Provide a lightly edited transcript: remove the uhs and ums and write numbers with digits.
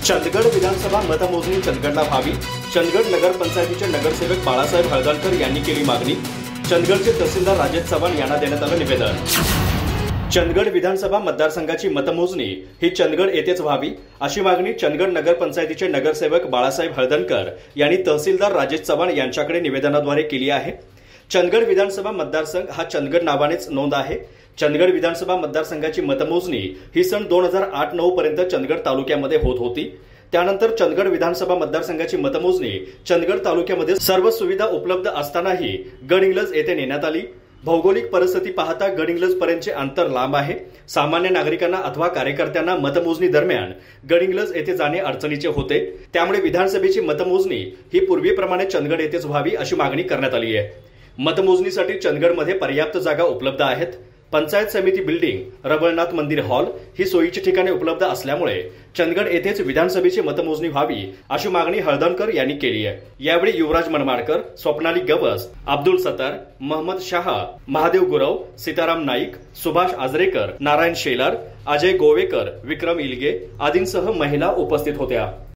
चंदगड विधानसभा मतमोजणी चंदगडला व्हावी. चंदगड नगरपंचायतीचे नगरसेवक बाळासाहेब हळदणकर यांनी केली मागणी. चंदगडचे तहसीलदार राजेश चव्हाण यांना देण्यात आलं निवेदन. चंदगड विधानसभा मतदारसंघाची मतमोजणी ही चंदगड येथेच व्हावी अशी मागणी चंदगड नगरपंचायतीचे नगरसेवक बाळासाहेब हळदणकर यांनी तहसीलदार राजेश चव्हाण यांच्याकडे निवेदनाद्वारे केली आहे. चंदगड विधानसभा मतदारसंघ हा चंदगड नावानेच नोंद आहे. चंदगड विधानसभा मतदारसंघाची मतमोजणी ही सन 2008-9 पर्यंत चंदगड तालुक्यामध्ये होत होती. त्यानंतर चंदगड विधानसभा मतदारसंघाची मतमोजणी चंदगड तालुक्यामध्ये सर्व सुविधा उपलब्ध असतानाही गडहिंग्लज येथे नेण्यात आली. भौगोलिक परिस्थिती पाहता गडहिंग्लज पर्यंतचे अंतर लांब आहे. सामान्य नागरिकांना अथवा कार्यकर्त्यांना मतमोजणी दरम्यान गडहिंग्लज येथे जाणे अडचणीचे होते. त्यामुळे विधानसभेची मतमोजणी ही पूर्वीप्रमाणे चंदगड येथेच व्हावी अशी मागणी करण्यात आली आहे. मतमोजणीसाठी चंदगडमध्ये पर्याप्त जागा उपलब्ध आहेत. पंचायत समिती बिल्डिंग, रबळनाथ मंदिर हॉल ही सोयीची ठिकाणे उपलब्ध असल्यामुळे चंदगड येथेच विधानसभेची मतमोजणी व्हावी अशी मागणी हळदणकर यांनी केली आहे. यावेळी युवराज मनमाडकर, स्वप्नाली गवस, अब्दुल सत्तार, महम्मद शाह, महादेव गुरव, सीताराम नाईक, सुभाष आजरेकर, नारायण शेलार, अजय गोवेकर, विक्रम इलगे आदींसह महिला उपस्थित होत्या.